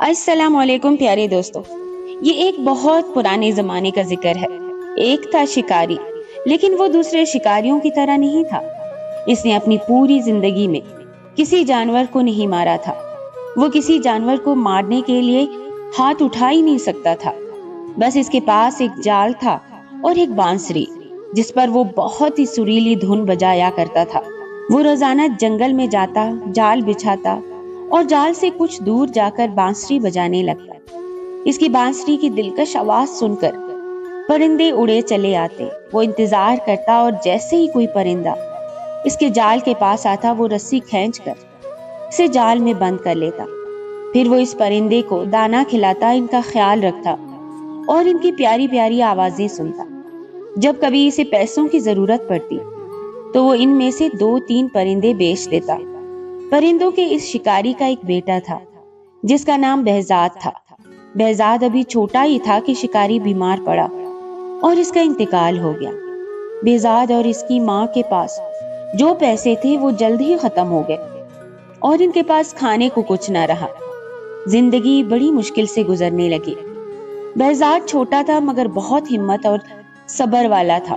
السلام علیکم پیارے دوستو، یہ ایک بہت پرانے زمانے کا ذکر ہے۔ ایک تھا شکاری، لیکن وہ دوسرے شکاریوں کی طرح نہیں تھا۔ اس نے اپنی پوری زندگی میں کسی جانور کو نہیں مارا تھا۔ وہ کسی جانور کو مارنے کے لیے ہاتھ اٹھا ہی نہیں سکتا تھا۔ بس اس کے پاس ایک جال تھا اور ایک بانسری، جس پر وہ بہت ہی سریلی دھن بجایا کرتا تھا۔ وہ روزانہ جنگل میں جاتا، جال بچھاتا اور جال سے کچھ دور جا کر بانسری بجانے لگتا۔ اس کی بانسری کی دلکش آواز سن کر پرندے اڑے چلے آتے۔ وہ انتظار کرتا اور جیسے ہی کوئی پرندہ اس کے جال کے پاس آتا، وہ رسی کھینچ کر اسے جال میں بند کر لیتا۔ پھر وہ اس پرندے کو دانا کھلاتا، ان کا خیال رکھتا اور ان کی پیاری پیاری آوازیں سنتا۔ جب کبھی اسے پیسوں کی ضرورت پڑتی تو وہ ان میں سے 2-3 پرندے بیچ دیتا۔ پرندوں کے اس شکاری کا ایک بیٹا تھا جس کا نام بہزاد تھا۔ بہزاد ابھی چھوٹا ہی تھا کہ شکاری بیمار پڑا اور اس کا انتقال ہو گیا۔ بہزاد اور اس کی ماں کے پاس جو پیسے تھے وہ جلد ہی ختم ہو گئے اور ان کے پاس کھانے کو کچھ نہ رہا۔ زندگی بڑی مشکل سے گزرنے لگی۔ بہزاد چھوٹا تھا مگر بہت ہمت اور صبر والا تھا۔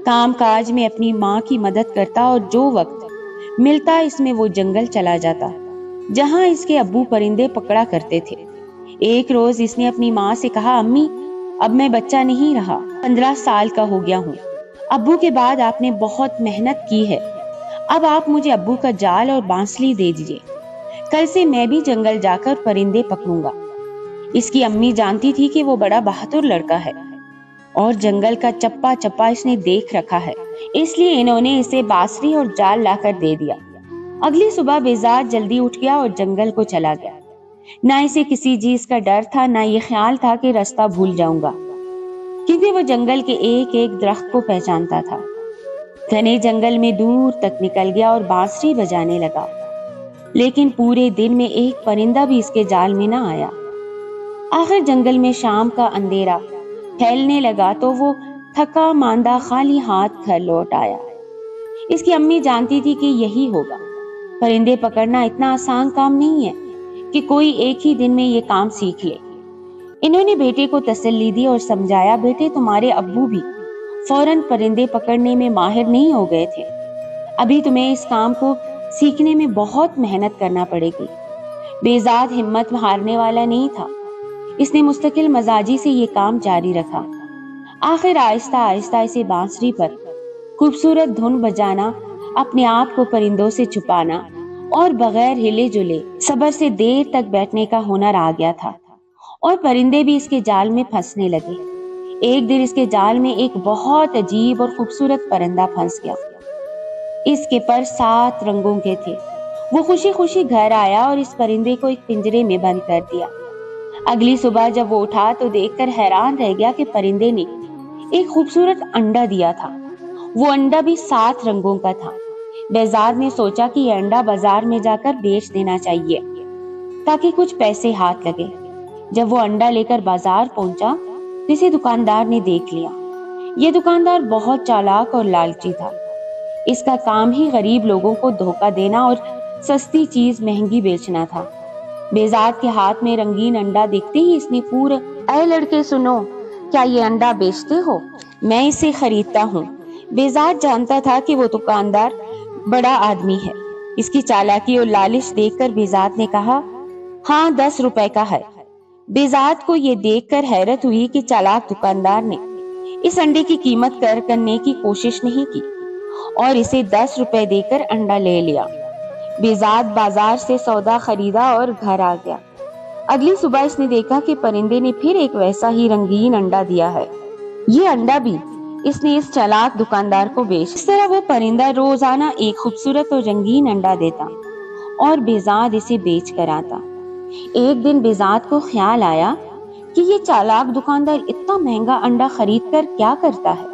کام کاج میں اپنی ماں کی مدد کرتا اور جو وقت ملتا اس میں وہ جنگل چلا جاتا جہاں اس کے ابو پرندے پکڑا کرتے تھے۔ ایک روز اس نے اپنی ماں سے کہا، امی اب میں بچہ نہیں رہا، 15 سال کا ہو گیا ہوں۔ ابو کے بعد آپ نے بہت محنت کی ہے، اب آپ مجھے ابو کا جال اور بانسری دے دیجیے، کل سے میں بھی جنگل جا کر پرندے پکڑوں گا۔ اس کی امی جانتی تھی کہ وہ بڑا بہادر لڑکا ہے اور جنگل کا چپا چپا اس نے دیکھ رکھا ہے، اس لیے انہوں نے اسے بانسری اور جال لا کر دے دیا۔ اگلی صبح بہزاد جلدی اٹھ گیا اور جنگل کو چلا گیا۔ نہ اسے کسی چیز کا ڈر تھا، نہ یہ خیال تھا کہ راستہ بھول جاؤں گا، کیونکہ وہ جنگل کے ایک ایک درخت کو پہچانتا تھا۔ گھنے جنگل میں دور تک نکل گیا اور بانسری بجانے لگا، لیکن پورے دن میں ایک پرندہ بھی اس کے جال میں نہ آیا۔ آخر جنگل میں شام کا اندھیرا پھیلنے لگا تو وہ تھکا ماندہ خالی ہاتھ گھر لوٹ آیا۔ اس کی امی جانتی تھی کہ یہی ہوگا۔ پرندے پکڑنا اتنا آسان کام نہیں ہے کہ کوئی ایک ہی دن میں یہ کام سیکھ لے۔ انہوں نے بیٹے کو تسلی دی اور سمجھایا، بیٹے تمہارے ابو بھی فوراً پرندے پکڑنے میں ماہر نہیں ہو گئے تھے، ابھی تمہیں اس کام کو سیکھنے میں بہت محنت کرنا پڑے گی۔ بہزاد ہمت ہارنے والا نہیں تھا، اس نے مستقل مزاجی سے یہ کام جاری رکھا۔ آخر آہستہ آہستہ اسے بانسری پر خوبصورت دھن بجانا، اپنے آپ کو پرندوں سے چھپانا اور بغیر ہلے جلے صبر سے دیر تک بیٹھنے کا ہنر آ گیا تھا، اور پرندے بھی اس کے جال میں پھنسنے لگے۔ ایک دن اس کے جال میں ایک بہت عجیب اور خوبصورت پرندہ پھنس گیا۔ اس کے پر 7 رنگوں کے تھے۔ وہ خوشی خوشی گھر آیا اور اس پرندے کو ایک پنجرے میں بند کر دیا۔ اگلی صبح جب وہ اٹھا تو دیکھ کر حیران رہ گیا کہ پرندے نے ایک خوبصورت انڈا دیا تھا۔ وہ انڈا بھی 7 رنگوں کا تھا۔ بہزاد نے سوچا کہ یہ انڈا بازار میں جا کر بیچ دینا چاہیے تاکہ کچھ پیسے ہاتھ لگے۔ جب وہ انڈا لے کر بازار پہنچا تو اسے دکاندار نے دیکھ لیا۔ یہ دکاندار بہت چالاک اور لالچی تھا۔ اس کا کام ہی غریب لوگوں کو دھوکہ دینا اور سستی چیز مہنگی بیچنا تھا۔ بہزاد کے ہاتھ میں رنگین انڈا دیکھتے ہی اس نے پورا، اے لڑکے سنو، کیا یہ انڈا بیچتے ہو؟ میں اسے خریدتا ہوں۔ بہزاد جانتا تھا کہ وہ دکاندار بڑا آدمی ہے۔ اس کی چالاکی اور لالچ دیکھ کر بہزاد نے کہا، ہاں 10 روپے کا ہے۔ بہزاد کو یہ دیکھ کر حیرت ہوئی کہ چالاک دکاندار نے اس انڈے کی قیمت کرنے کی کوشش نہیں کی اور اسے 10 روپے دے کر انڈا لے لیا۔ بہزاد بازار سے سودا خریدا اور گھر آ گیا۔ اگلی صبح اس نے دیکھا کہ پرندے نے پھر ایک ویسا ہی رنگین انڈا دیا ہے۔ یہ انڈا بھی اس نے اس چالاک دکاندار کو بیچ۔ اس طرح وہ پرندہ روزانہ ایک خوبصورت اور رنگین انڈا دیتا اور بہزاد اسے بیچ کر آتا۔ ایک دن بہزاد کو خیال آیا کہ یہ چالاک دکاندار اتنا مہنگا انڈا خرید کر کیا کرتا ہے،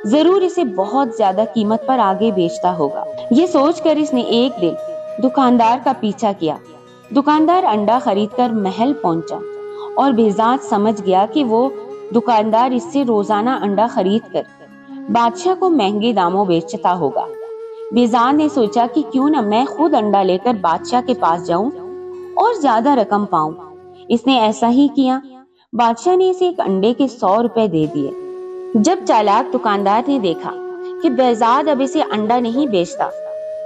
ضرور اسے بہت زیادہ قیمت پر آگے بیچتا ہوگا۔ یہ سوچ کر اس نے ایک دن دکاندار کا پیچھا کیا۔ دکاندار انڈا خرید کر محل پہنچا اور بہزاد سمجھ گیا کہ وہ دکاندار اس سے روزانہ انڈا خرید کر بادشاہ کو مہنگے داموں بیچتا ہوگا۔ بہزاد نے سوچا کہ کیوں نہ میں خود انڈا لے کر بادشاہ کے پاس جاؤں اور زیادہ رقم پاؤں۔ اس نے ایسا ہی کیا۔ بادشاہ نے اسے ایک انڈے کے 100 روپے دے دیے۔ جب چالاک دکاندار نے دیکھا کہ بہزاد اب اسے انڈا نہیں بیچتا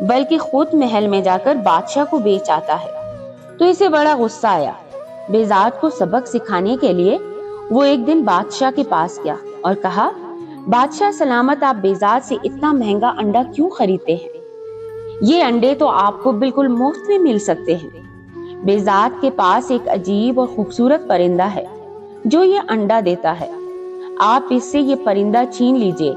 بلکہ خود محل میں جا کر بادشاہ کو بیچ آتا ہے تو اسے بڑا غصہ آیا۔ بہزاد کو سبق سکھانے کے لیے وہ ایک دن بادشاہ کے پاس گیا اور کہا، بادشاہ سلامت، آپ بہزاد سے اتنا مہنگا انڈا کیوں خریدتے ہیں؟ یہ انڈے تو آپ کو بالکل مفت میں مل سکتے ہیں۔ بہزاد کے پاس ایک عجیب اور خوبصورت پرندہ ہے جو یہ انڈا دیتا ہے، آپ اس سے یہ پرندہ چھین لیجئے،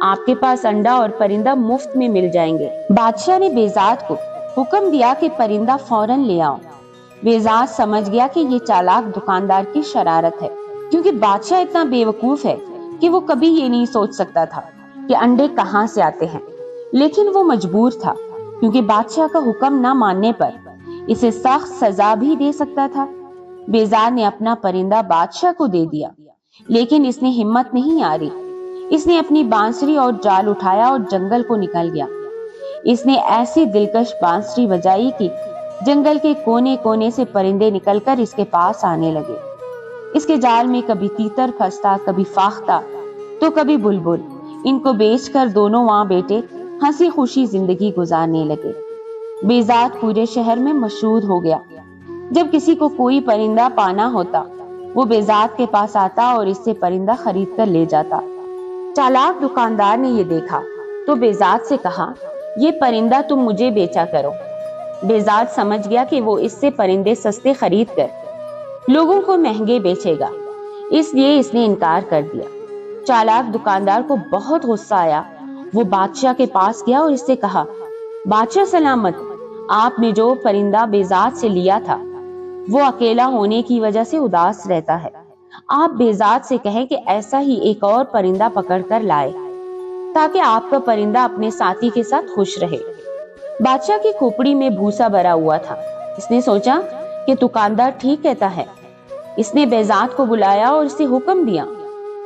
آپ کے پاس انڈا اور پرندہ مفت میں مل جائیں گے۔ بادشاہ نے بہزاد کو حکم دیا کہ پرندہ فوراً لے آؤ۔ بہزاد سمجھ گیا کہ یہ چالاک دکاندار کی شرارت ہے، کیونکہ بادشاہ اتنا بے وقوف ہے کہ وہ کبھی یہ نہیں سوچ سکتا تھا کہ انڈے کہاں سے آتے ہیں، لیکن وہ مجبور تھا کیونکہ بادشاہ کا حکم نہ ماننے پر اسے سخت سزا بھی دے سکتا تھا۔ بہزاد نے اپنا پرندہ بادشاہ کو دے دیا، لیکن اس نے ہمت نہیں ہاری۔ اس نے اپنی بانسری اور جال اٹھایا اور جنگل کو نکل گیا۔ اس نے ایسی دلکش بانسری بجائی کہ جنگل کے کونے کونے سے پرندے نکل کر اس کے پاس آنے لگے۔ اس کے جال میں کبھی تیتر پھنستا، کبھی فاختہ تو کبھی بلبل۔ ان کو بیچ کر دونوں ماں بیٹے ہنسی خوشی زندگی گزارنے لگے۔ بہزاد پورے شہر میں مشہور ہو گیا۔ جب کسی کو کوئی پرندہ پانا ہوتا وہ بہزاد کے پاس آتا اور اس سے پرندہ خرید کر لے جاتا۔ چالاک دکاندار نے یہ دیکھا تو بہزاد سے کہا، یہ پرندہ تم مجھے بیچا کرو۔ بہزاد سمجھ گیا کہ وہ اس سے پرندے سستے خرید کر لوگوں کو مہنگے بیچے گا، اس لیے اس نے انکار کر دیا۔ چالاک دکاندار کو بہت غصہ آیا۔ وہ بادشاہ کے پاس گیا اور اس سے کہا، بادشاہ سلامت، آپ نے جو پرندہ بہزاد سے لیا تھا وہ اکیلا ہونے کی وجہ سے اداس رہتا ہے، آپ بہزاد سے کہیں کہ ایسا ہی ایک اور پرندہ پکڑ کر لائے تاکہ آپ کا پرندہ اپنے ساتھی کے ساتھ خوش رہے۔ بادشاہ کی کھوپڑی میں بھوسا بھرا ہوا تھا۔ اس نے سوچا کہ دکاندار ٹھیک کہتا ہے۔ اس نے بہزاد کو بلایا اور اسے حکم دیا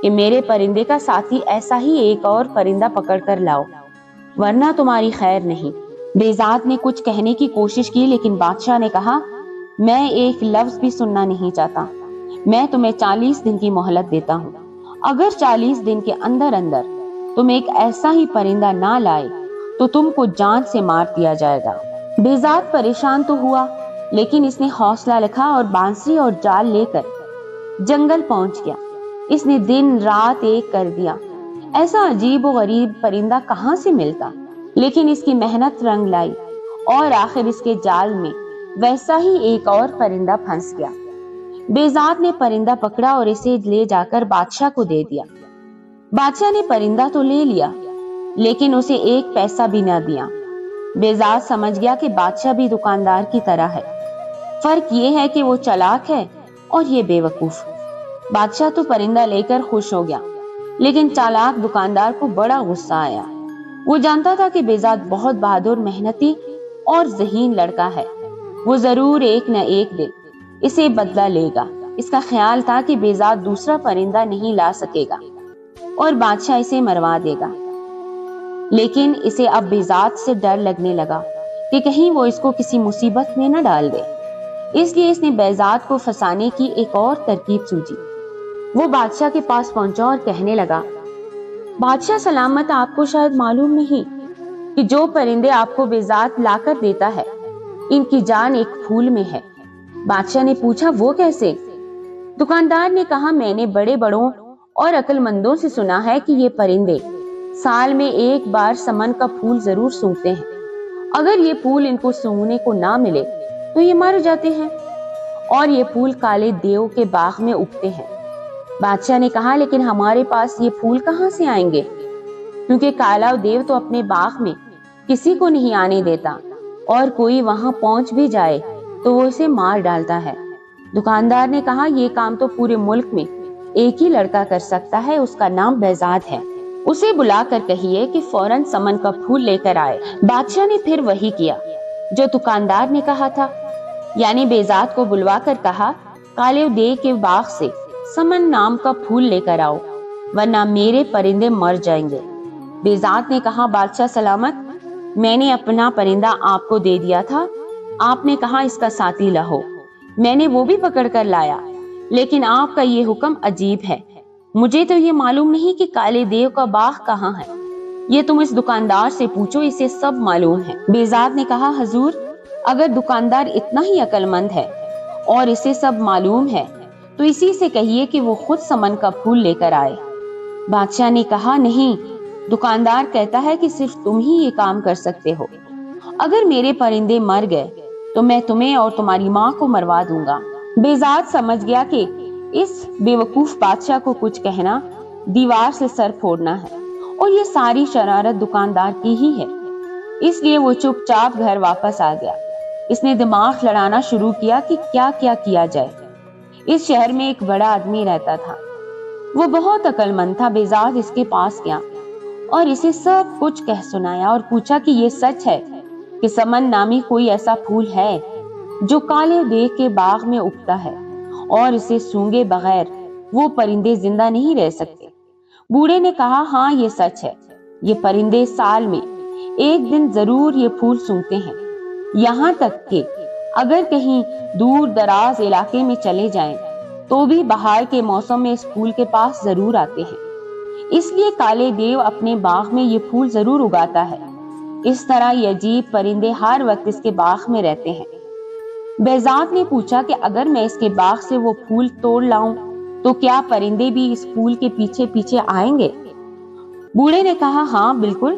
کہ میرے پرندے کا ساتھی ایسا ہی ایک اور پرندہ پکڑ کر لاؤ، ورنہ تمہاری خیر نہیں۔ بہزاد نے کچھ کہنے کی کوشش کی، لیکن بادشاہ نے کہا، میں ایک لفظ بھی سننا نہیں چاہتا۔ میں تمہیں 40 دن کی مہلت دیتا ہوں۔ اگر 40 دن کے اندر اندر تم ایک ایسا ہی پرندہ نہ لائے تو تم کو جان سے مار دیا جائے گا۔ بہزاد پریشان تو ہوا، لیکن اس نے حوصلہ رکھا اور بانسری اور جال لے کر جنگل پہنچ گیا۔ اس نے دن رات ایک کر دیا، ایسا عجیب و غریب پرندہ کہاں سے ملتا، لیکن اس کی محنت رنگ لائی اور آخر اس کے جال میں ویسا ہی ایک اور پرندہ پھنس گیا۔ بہزاد نے پرندہ پکڑا اور اسے لے جا کر بادشاہ کو دے دیا۔ بادشاہ نے پرندہ تو لے لیا، لیکن اسے ایک پیسہ بھی نہ دیا۔ بہزاد سمجھ گیا کہ بادشاہ بھی دکاندار کی طرح ہے، فرق یہ ہے کہ وہ چالاک ہے اور یہ بے وقوف۔ بادشاہ تو پرندہ لے کر خوش ہو گیا، لیکن چالاک دکاندار کو بڑا غصہ آیا۔ وہ جانتا تھا کہ بہزاد بہت بہادر، محنتی اور ذہین لڑکا ہے، وہ ضرور ایک نہ ایک دن اسے بدلہ لے گا۔ اس کا خیال تھا کہ بہزاد دوسرا پرندہ نہیں لا سکے گا اور بادشاہ اسے مروا دے گا، لیکن اسے اب بہزاد سے ڈر لگنے لگا کہ کہیں وہ اس کو کسی مصیبت میں نہ ڈال دے۔ اس لیے اس نے بہزاد کو پھنسانے کی ایک اور ترکیب سوچی۔ وہ بادشاہ کے پاس پہنچا اور کہنے لگا، بادشاہ سلامت، آپ کو شاید معلوم نہیں کہ جو پرندے آپ کو بہزاد لا کر دیتا ہے ان کی جان ایک پھول میں ہے۔ بادشاہ نے پوچھا، وہ کیسے؟ دکاندار نے کہا، میں نے بڑے بڑوں اور عقل مندوں سے سنا ہے کہ یہ پرندے سال میں ایک بار سمن کا پھول ضرور سونگتے ہیں۔ اگر یہ پھول ان کو سونگنے کو نہ ملے تو یہ مر جاتے ہیں، اور یہ پھول کالے دیو کے باغ میں اگتے ہیں۔ بادشاہ نے کہا، لیکن ہمارے پاس یہ پھول کہاں سے آئیں گے؟ کیونکہ کالا دیو تو اپنے باغ میں کسی کو نہیں آنے دیتا، اور کوئی وہاں پہنچ بھی جائے تو وہ اسے مار ڈالتا ہے۔ دکاندار نے کہا، یہ کام تو پورے ملک میں ایک ہی لڑکا کر سکتا ہے، اس کا نام بہزاد ہے، اسے بلا کر کہیے کہ فوراً سمن کا پھول لے کر آئے۔ بادشاہ نے پھر وہی کیا جو دکاندار نے کہا تھا، یعنی بہزاد کو بلوا کر کہا، کالے دیو کے باغ سے سمن نام کا پھول لے کر آؤ، ورنہ میرے پرندے مر جائیں گے۔ بہزاد نے کہا، بادشاہ سلامت، میں نے اپنا پرندہ آپ کو دے دیا تھا، آپ نے کہا اس کا ساتھی لاؤ، میں نے وہ بھی پکڑ کر لایا، لیکن آپ کا یہ حکم عجیب ہے۔ مجھے تو یہ معلوم نہیں کہ کالے دیو کا باغ کہاں ہے۔ یہ تم اس دکاندار سے پوچھو، اسے سب معلوم ہے۔ بیزاد نے کہا، حضور اگر دکاندار اتنا ہی عقل مند ہے اور اسے سب معلوم ہے تو اسی سے کہیے کہ وہ خود سمن کا پھول لے کر آئے۔ بادشاہ نے کہا، نہیں، دکاندار کہتا ہے کہ صرف تم ہی یہ کام کر سکتے ہو۔ اگر میرے پرندے مر گئے تو میں تمہیں اور تمہاری ماں کو مروا دوں گا۔ بیزاد سمجھ گیا کہ اس بے وقوف بادشاہ کو کچھ کہنا دیوار سے سر پھوڑنا ہے، اور یہ ساری شرارت دکاندار کی ہی ہے۔ اس لیے وہ چپ چاپ گھر واپس آ گیا۔ اس نے دماغ لڑانا شروع کیا کہ کیا جائے۔ اس شہر میں ایک بڑا آدمی رہتا تھا، وہ بہت عقل مند تھا۔ بیزاد اس کے پاس گیا اور اسے سب کچھ کہہ سنایا اور پوچھا کہ یہ سچ ہے کہ سمن نامی کوئی ایسا پھول ہے جو کالے دیو کے باغ میں اگتا ہے اور اسے سونگے بغیر وہ پرندے زندہ نہیں رہ سکتے۔ بوڑھے نے کہا، ہاں یہ سچ ہے، یہ پرندے سال میں ایک دن ضرور یہ پھول سونگتے ہیں، یہاں تک کہ اگر کہیں دور دراز علاقے میں چلے جائیں تو بھی بہار کے موسم میں اس پھول کے پاس ضرور آتے ہیں۔ اس لیے کالے دیو اپنے باغ میں یہ پھول ضرور اگاتا ہے۔ اس طرح یہ عجیب پرندے ہر وقت اس کے باغ میں رہتے ہیں۔ بیزاد نے پوچھا کہ اگر میں اس کے باغ سے وہ پھول توڑ لاؤں تو کیا پرندے بھی اس پھول کے پیچھے پیچھے آئیں گے؟ بوڑھے نے کہا، ہاں بالکل،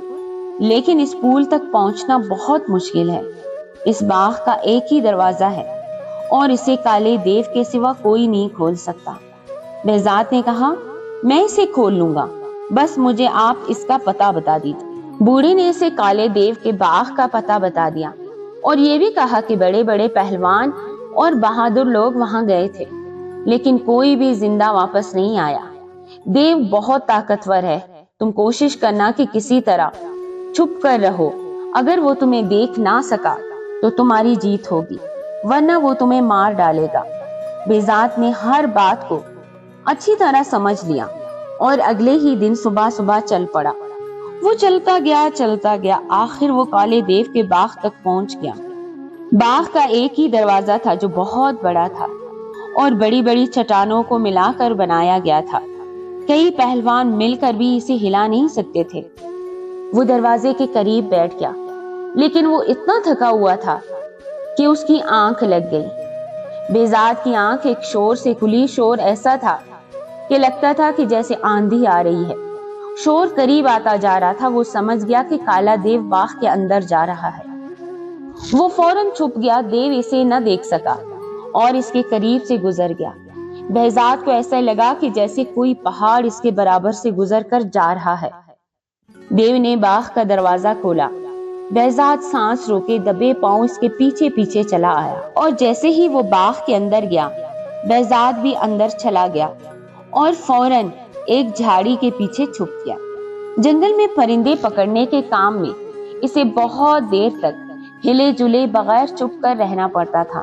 لیکن اس پھول تک پہنچنا بہت مشکل ہے۔ اس باغ کا ایک ہی دروازہ ہے اور اسے کالے دیو کے سوا کوئی نہیں کھول سکتا۔ بیزاد نے کہا، میں اسے کھول لوں گا، بس مجھے آپ اس کا پتہ بتا دیجیے۔ بوڑھے نے اسے کالے دیو کے باغ کا پتہ بتا دیا اور یہ بھی کہا کہ بڑے بڑے پہلوان اور بہادر لوگ وہاں گئے تھے، لیکن کوئی بھی زندہ واپس نہیں آیا۔ دیو بہت طاقتور ہے، تم کوشش کرنا کہ کسی طرح چھپ کر رہو۔ اگر وہ تمہیں دیکھ نہ سکا تو تمہاری جیت ہوگی، ورنہ وہ تمہیں مار ڈالے گا۔ بیزاد نے ہر بات کو اچھی طرح سمجھ لیا اور اگلے ہی دن صبح صبح چل پڑا۔ وہ چلتا گیا، آخر وہ کالے دیو کے باغ تک پہنچ گیا۔ باغ کا ایک ہی دروازہ تھا جو بہت بڑا تھا اور بڑی بڑی چٹانوں کو ملا کر بنایا گیا تھا۔ کئی پہلوان مل کر بھی اسے ہلا نہیں سکتے تھے۔ وہ دروازے کے قریب بیٹھ گیا، لیکن وہ اتنا تھکا ہوا تھا کہ اس کی آنکھ لگ گئی۔ بیزاد کی آنکھ ایک شور سے کھلی، شور ایسا تھا کہ لگتا تھا کہ جیسے آندھی آ رہی ہے۔ شور قریب آتا جا رہا تھا، وہ سمجھ گیا کہ کالا دیو باغ کے اندر جا رہا ہے۔ وہ فوراً چھپ گیا، دیو اسے نہ دیکھ سکا اور اس کے قریب سے گزر گیا۔ بیزاد کو ایسا لگا کہ جیسے کوئی پہاڑ اس کے برابر سے گزر کر جا رہا ہے۔ دیو نے باغ کا دروازہ کھولا۔ بیزاد سانس روکے دبے پاؤں اس کے پیچھے پیچھے چلا آیا، اور جیسے ہی وہ باغ کے اندر گیا، بیزاد بھی اندر چلا گیا اور فوراً ایک جھاڑی کے پیچھے چھپ گیا۔ جنگل میں پرندے پکڑنے کے کام میں اسے بہت دیر تک ہلے جلے بغیر چپ کر رہنا پڑتا تھا۔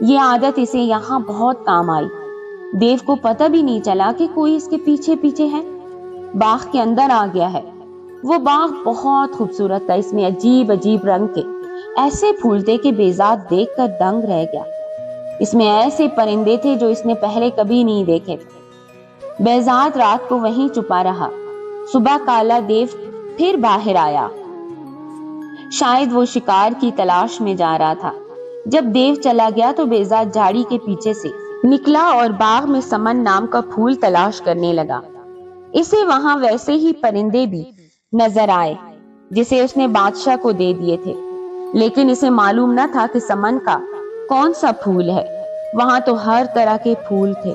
یہ عادت اسے یہاں بہت کام آئی۔ دیو کو پتہ بھی نہیں چلا کہ کوئی اس کے پیچھے پیچھے ہے۔ باغ کے اندر آ گیا ہے۔ وہ باغ بہت خوبصورت تھا، اس میں عجیب عجیب رنگ کے ایسے پھول تھے کہ بیزاد دیکھ کر دنگ رہ گیا۔ اس میں ایسے پرندے تھے جو اس نے پہلے کبھی نہیں دیکھے تھے۔ بیزاد رات کو وہیں چھپا رہا۔ صبح کالا دیو پھر باہر آیا، شاید وہ شکار کی تلاش میں جا رہا تھا۔ جب دیو چلا گیا تو بیزاد جھاڑی کے پیچھے سے نکلا اور باغ میں سمن نام کا پھول تلاش کرنے لگا۔ اسے وہاں ویسے ہی پرندے بھی نظر آئے جسے اس نے بادشاہ کو دے دیے تھے، لیکن اسے معلوم نہ تھا کہ سمن کا کون سا پھول ہے۔ وہاں تو ہر طرح کے پھول تھے۔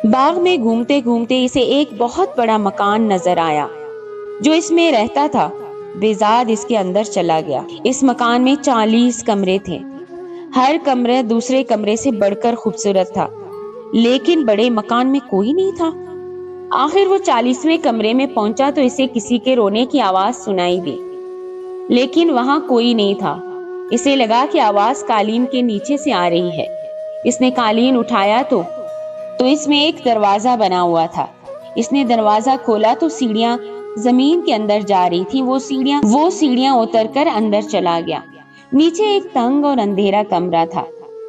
باغ میں گھومتے گھومتے اسے ایک بہت بڑا مکان نظر آیا جو اس میں رہتا تھا۔ بیزاد اس کے اندر چلا گیا۔ اس مکان میں 40 کمرے تھے۔ ہر کمرہ دوسرے کمرے سے بڑھ کر خوبصورت تھا، لیکن بڑے مکان میں کوئی نہیں تھا۔ آخر وہ 40ویں کمرے میں پہنچا تو اسے کسی کے رونے کی آواز سنائی دی، لیکن وہاں کوئی نہیں تھا۔ اسے لگا کہ آواز قالین کے نیچے سے آ رہی ہے۔ اس نے قالین اٹھایا تو اس میں ایک دروازہ بنا ہوا تھا۔ اس نے دروازہ کھولا تو سیڑھیاں زمین کے اندر جا رہی تھی۔ وہ سیڑھیاں اتر کر اندر چلا گیا۔ نیچے ایک تنگ اور اندھیرا کمرہ تھا۔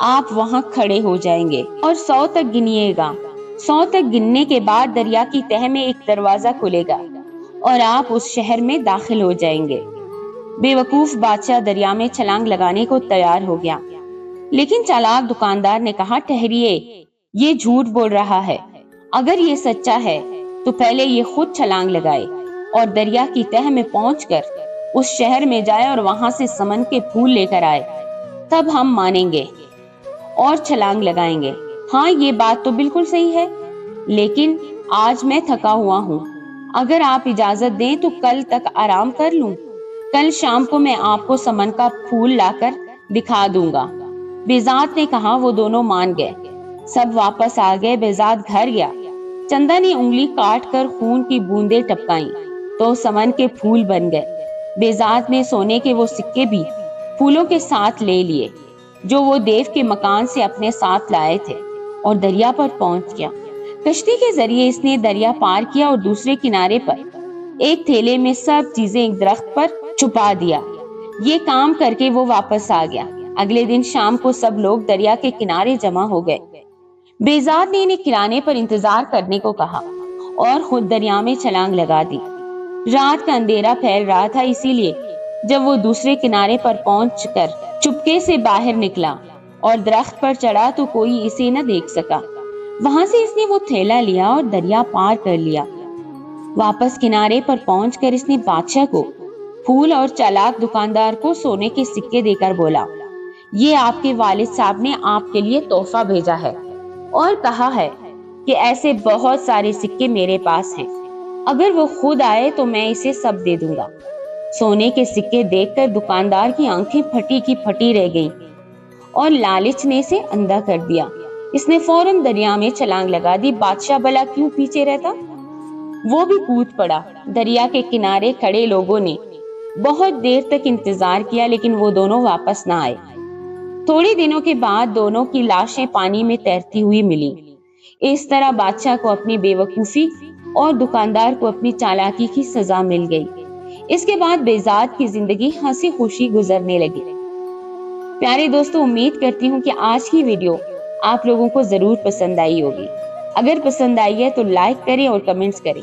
آپ وہاں کھڑے ہو جائیں گے اور 100 تک گنیے گا۔ 100 تک گننے کے بعد دریا کی تہہ میں ایک دروازہ کھلے گا اور آپ اس شہر میں داخل ہو جائیں گے۔ بے وقوف بادشاہ دریا میں چھلانگ لگانے کو تیار ہو گیا، لیکن چالاک دکاندار نے کہا، ٹھہریے، یہ جھوٹ بول رہا ہے۔ اگر یہ سچا ہے تو پہلے یہ خود چھلانگ لگائے اور دریا کی تہہ میں پہنچ کر اس شہر میں جائے اور وہاں سے سمن کے پھول لے کر آئے، تب ہم مانیں گے اور چھلانگ لگائیں گے۔ ہاں، یہ بات تو بالکل صحیح ہے، لیکن آج میں تھکا ہوا ہوں۔ اگر آپ اجازت دیں تو کل تک آرام کر لوں۔ کل شام کو میں آپ کو سمن کا پھول لا کر دکھا دوں گا۔ بیزاد نے کہا۔ وہ دونوں مان گئے۔ سب واپس آ گئے۔ بیزاد گھر گیا۔ چندا نے انگلی کاٹ کر خون کی بوندیں ٹپکائیں تو سمن کے پھول بن گئے۔ بیزاد نے سونے کے وہ سکے بھی پھولوں کے ساتھ لے لیے جو وہ دیو کے مکان سے اپنے ساتھ لائے تھے اور دریا پر پہنچ گیا۔ کشتی کے ذریعے اس نے دریا پار کیا اور دوسرے کنارے پر ایک تھیلے میں سب چیزیں ایک درخت پر چھپا دیا۔ یہ کام کر کے وہ واپس آ گیا۔ اگلے دن شام کو سب لوگ دریا کے کنارے جمع ہو گئے۔ بیزاد نے انہیں کھلانے پر انتظار کرنے کو کہا اور خود دریا میں چھلانگ لگا دی۔ رات کا اندھیرا پھیل رہا تھا، اسی لیے جب وہ دوسرے کنارے پر پہنچ کر چپکے سے باہر نکلا اور درخت پر چڑھا تو کوئی اسے نہ دیکھ سکا۔ وہاں سے اس نے وہ تھیلا لیا اور دریا پار کر لیا۔ واپس کنارے پر پہنچ کر اس نے بادشاہ کو پھول اور چالاک دکاندار کو سونے کے سکے دے کر بولا، یہ آپ کے والد صاحب نے آپ کے لیے تحفہ بھیجا ہے اور کہا ہے کہ ایسے بہت سارے سکے میرے پاس ہیں، اگر وہ خود آئے تو میں اسے سب دے دوں گا۔ سونے کے سکے دیکھ کر دکاندار کی آنکھیں پھٹی کی پھٹی رہ گئیں اور لالچ نے اسے اندھا کر دیا۔ اس نے فوراً دریا میں چھلانگ لگا دی۔ بادشاہ بھلا کیوں پیچھے رہتا؟ وہ بھی کود پڑا۔ دریا کے کنارے کھڑے لوگوں نے بہت دیر تک انتظار کیا، لیکن وہ دونوں واپس نہ آئے۔ تھوڑے دنوں کے بعد دونوں کی لاشیں پانی میں تیرتی ہوئی ملی۔ اس طرح بادشاہ کو اپنی بے وقوفی اور دکاندار کو اپنی چالاکی کی سزا مل گئی۔ اس کے بعد بیزاد کی زندگی ہنسی خوشی گزرنے لگی۔ پیارے دوستو، امید کرتی ہوں کہ آج کی ویڈیو آپ لوگوں کو ضرور پسند آئی ہوگی۔ اگر پسند آئی ہے تو لائک کریں اور کمنٹس کریں۔